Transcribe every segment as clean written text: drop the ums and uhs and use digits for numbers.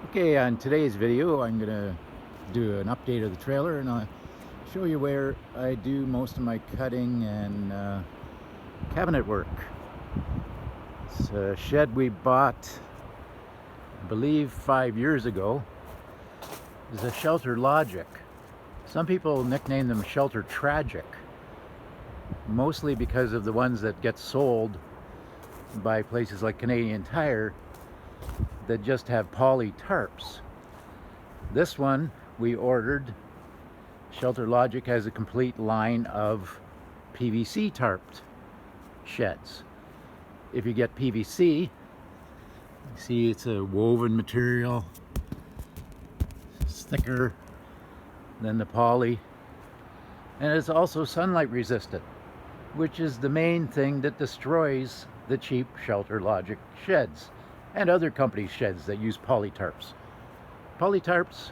Okay, on today's video I'm going to do an update of the trailer and I'll show you where I do most of my cutting and cabinet work. It's a shed we bought, I believe 5 years ago. It's a Shelter Logic. Some people nickname them Shelter Tragic, mostly because of the ones that get sold by places like Canadian Tire that just have poly tarps. This one we ordered. Shelter Logic has a complete line of PVC tarped sheds. If you get PVC, you see it's a woven material. It's thicker than the poly, and it's also sunlight resistant, which is the main thing that destroys the cheap Shelter Logic sheds and other companies' sheds that use poly tarps. Poly tarps,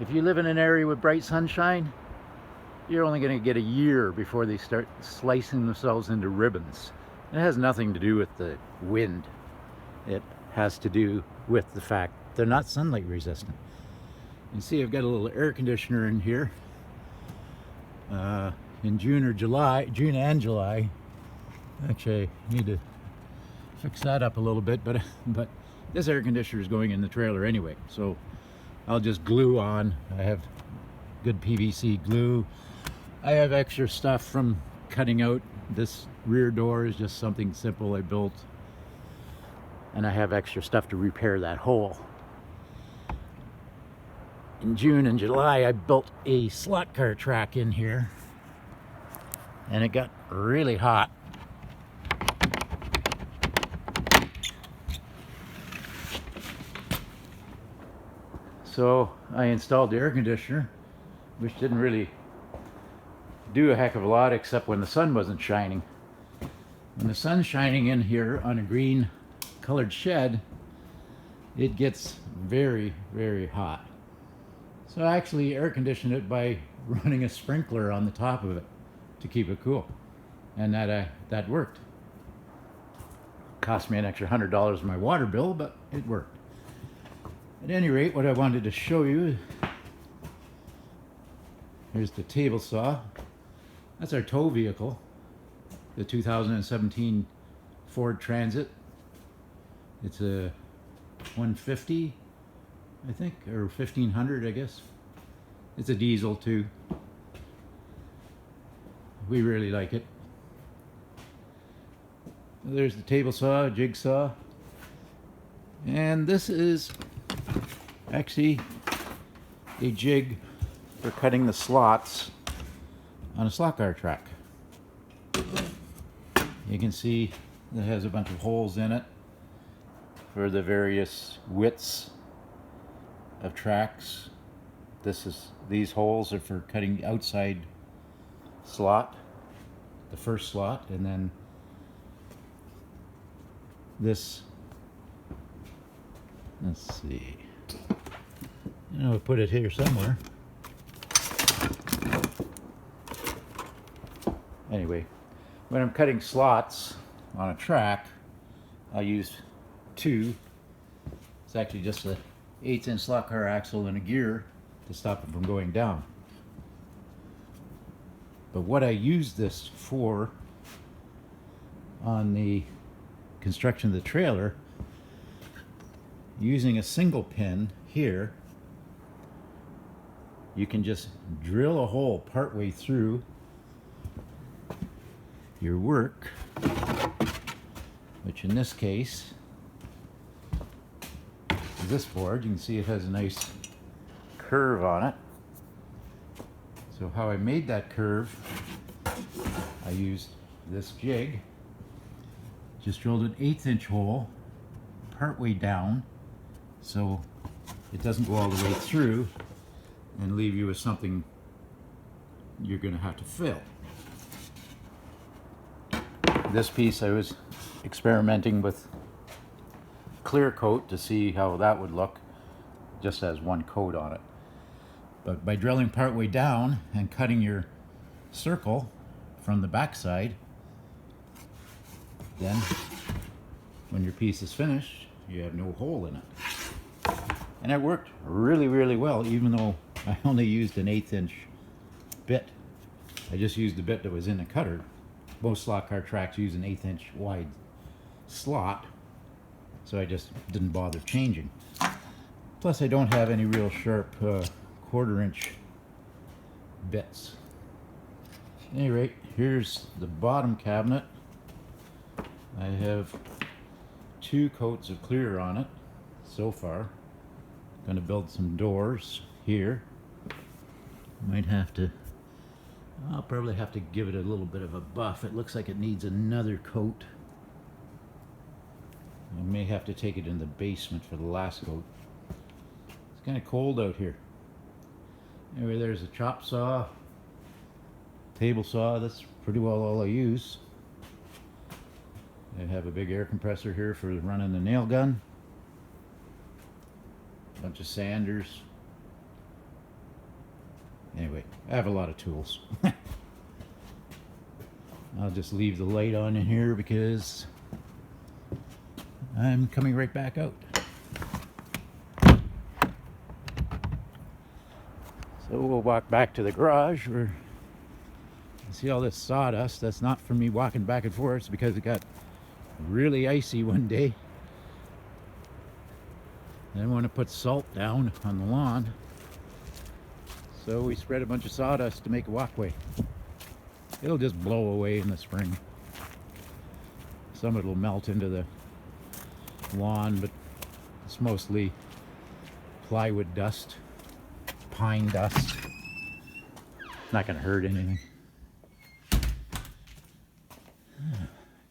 if you live in an area with bright sunshine, you're only going to get a year before they start slicing themselves into ribbons. It has nothing to do with the wind. It has to do with the fact they're not sunlight resistant. You see I've got a little air conditioner in here. In June and July, actually I need to fix that up a little bit, but this air conditioner is going in the trailer anyway, so I'll just glue on. I have good PVC glue. I have extra stuff from cutting out. This rear door is just something simple I built, and I have extra stuff to repair that hole. In June and July I built a slot car track in here, and it got really hot. So I installed the air conditioner, which didn't really do a heck of a lot except when the sun wasn't shining. When the sun's shining in here on a green colored shed, it gets very, very hot. So I actually air conditioned it by running a sprinkler on the top of it to keep it cool, and that worked. Cost me an extra $100 in my water bill, but it worked. At any rate, what I wanted to show you, here's the table saw. That's our tow vehicle, the 2017 Ford Transit. It's a 150, I think, or 1500, I guess. It's a diesel too. We really like it. There's the table saw, jigsaw, and this is actually a jig for cutting the slots on a slot car track. You can see it has a bunch of holes in it for the various widths of tracks. These holes are for cutting the outside slot, the first slot, and then this, let's see, I'll put it here somewhere. Anyway, when I'm cutting slots on a track, I'll use two. It's actually just a 1/8" slot car axle and a gear to stop it from going down. But what I use this for on the construction of the trailer, using a single pin here, you can just drill a hole partway through your work, which in this case is this board. You can see it has a nice curve on it. So how I made that curve, I used this jig, just drilled an 1/8" hole partway down so it doesn't go all the way through and leave you with something you're going to have to fill. This piece I was experimenting with clear coat to see how that would look, just as one coat on it. But by drilling partway down and cutting your circle from the backside, then when your piece is finished, you have no hole in it. And it worked really, really well, even though I only used an 1/8 inch bit. I just used the bit that was in the cutter. Most slot car tracks use an 1/8 inch wide slot, so I just didn't bother changing. Plus I don't have any real sharp 1/4 inch bits. At any rate, here's the bottom cabinet. I have 2 coats of clear on it so far. Going to build some doors here. I'll probably have to give it a little bit of a buff. It looks like it needs another coat. I may have to take it in the basement for the last coat. It's kind of cold out here. Anyway, there's a chop saw, table saw. That's pretty well all I use. I have a big air compressor here for running the nail gun. A bunch of sanders. Anyway, I have a lot of tools. I'll just leave the light on in here because I'm coming right back out. So we'll walk back to the garage where you see all this sawdust. That's not from me walking back and forth. It's because it got really icy one day. I didn't want to put salt down on the lawn. So we spread a bunch of sawdust to make a walkway. It'll just blow away in the spring. Some of it will melt into the lawn, but it's mostly plywood dust, pine dust. Not gonna hurt anything. I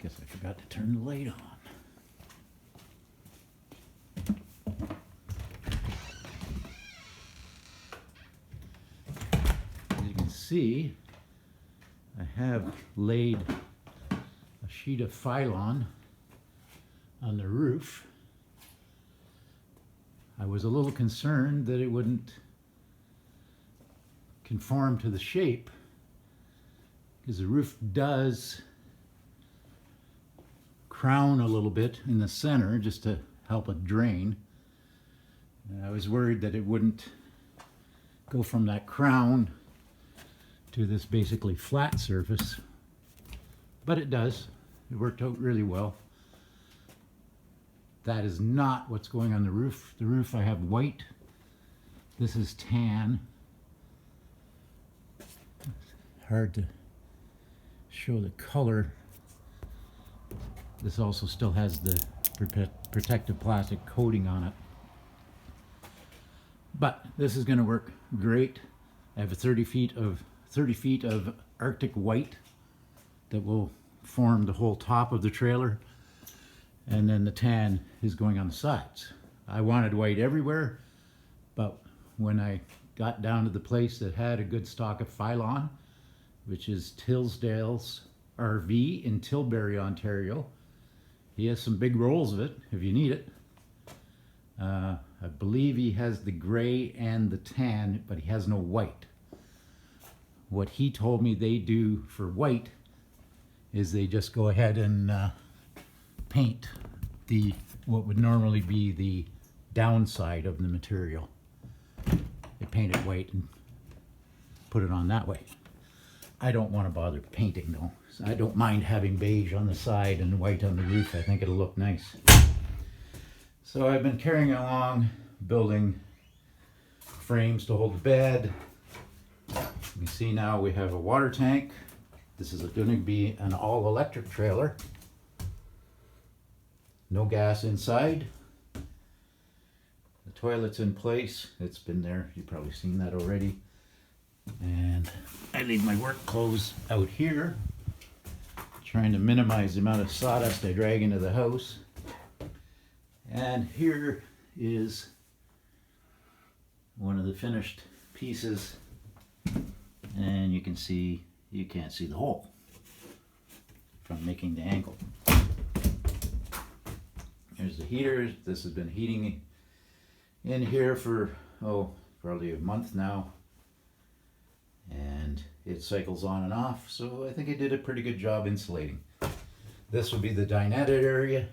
guess I forgot to turn the light on. See, I have laid a sheet of Filon on the roof. I was a little concerned that it wouldn't conform to the shape because the roof does crown a little bit in the center just to help it drain. And I was worried that it wouldn't go from that crown to this basically flat surface, but it does. It worked out really well. That is not what's going on the roof. The roof I have white. This is tan. Hard to show the color. This also still has the protective plastic coating on it. But this is going to work great. I have a 30 feet of Arctic white that will form the whole top of the trailer, and then the tan is going on the sides. I wanted white everywhere, but when I got down to the place that had a good stock of Filon, which is Tisdelles RV in Tilbury, Ontario, he has some big rolls of it if you need it. I believe he has the gray and the tan, but he has no white. What he told me they do for white is they just go ahead and paint what would normally be the downside of the material. They paint it white and put it on that way. I don't want to bother painting though. So I don't mind having beige on the side and white on the roof. I think it'll look nice. So I've been carrying along building frames to hold the bed. You see now we have a water tank. This is going to be an all-electric trailer. No gas inside. The toilet's in place. It's been there. You've probably seen that already. And I leave my work clothes out here, trying to minimize the amount of sawdust I drag into the house. And here is one of the finished pieces. And you can see, you can't see the hole from making the angle. Here's the heater. This has been heating in here for, probably a month now. And it cycles on and off, so I think I did a pretty good job insulating. This will be the dinette area.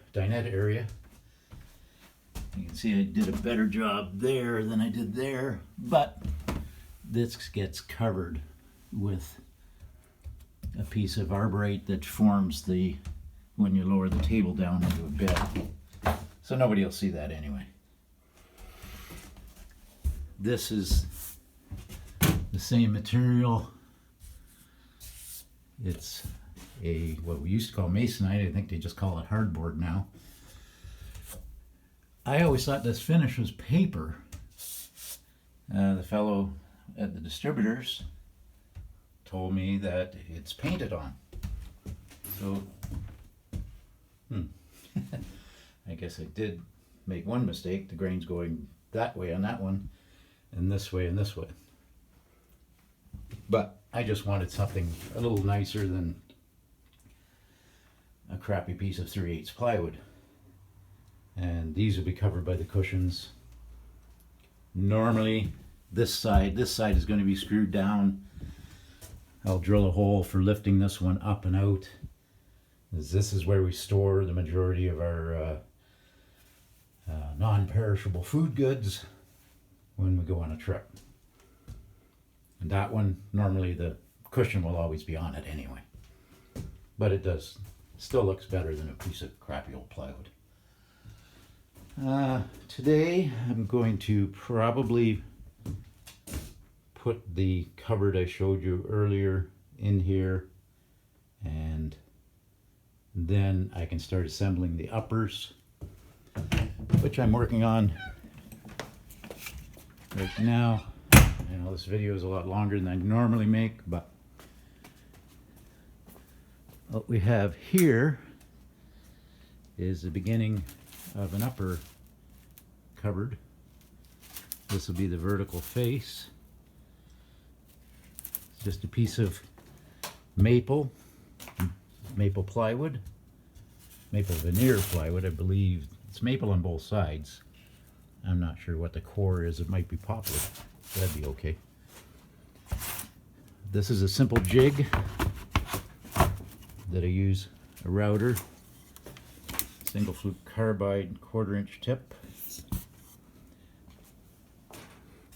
You can see I did a better job there than I did there, but this gets covered with a piece of arborite that forms the, when you lower the table down into a bed. So nobody will see that anyway. This is the same material. It's what we used to call masonite. I think they just call it hardboard now. I always thought this finish was paper. The fellow at the distributors told me that it's painted on. So, I guess I did make one mistake. The grain's going that way on that one, and this way and this way. But I just wanted something a little nicer than a crappy piece of 3/8 plywood. And these will be covered by the cushions. Normally this side is going to be screwed down. I'll drill a hole for lifting this one up and out, as this is where we store the majority of our non-perishable food goods when we go on a trip. And that one, normally the cushion will always be on it anyway, but it still looks better than a piece of crappy old plywood. Today I'm going to probably put the cupboard I showed you earlier in here, and then I can start assembling the uppers, which I'm working on right now. I know this video is a lot longer than I normally make, but what we have here is the beginning of an upper cupboard. This will be the vertical face. It's just a piece of maple plywood, maple veneer plywood. I believe it's maple on both sides. I'm not sure what the core is. It might be poplar. That'd be okay. This is a simple jig that I use a router, single flute carbide 1/4" tip.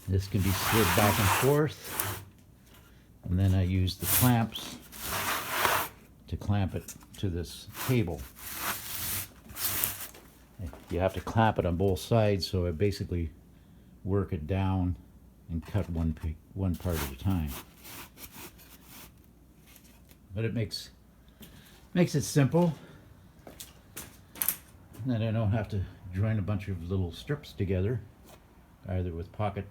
This can be slid back and forth, and then I use the clamps to clamp it to this table. You have to clamp it on both sides, so I basically work it down and cut one part at a time. But it makes it simple. And then I don't have to join a bunch of little strips together, either with pocket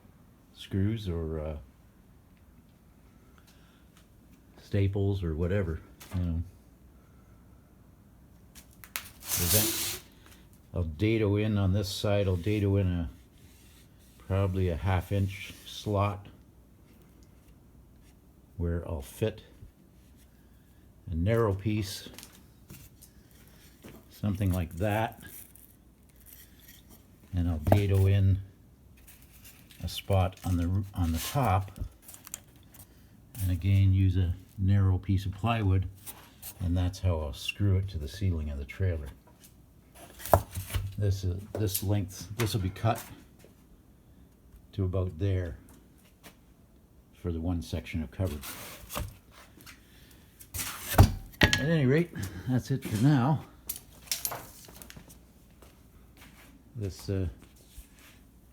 screws or staples or whatever, you know. I'll dado in on this side. I'll dado in probably a 1/2" slot where I'll fit a narrow piece, something like that, and I'll dado in a spot on the top, and again use a narrow piece of plywood, and that's how I'll screw it to the ceiling of the trailer. This length, this will be cut to about there for the one section of cover. At any rate, that's it for now. This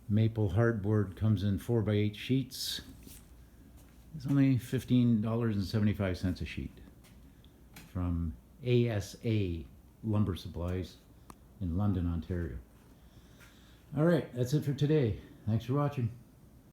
maple hardboard comes in 4x8 sheets. It's only $15.75 a sheet from ASA Lumber Supplies in London, Ontario. All right, that's it for today. Thanks for watching.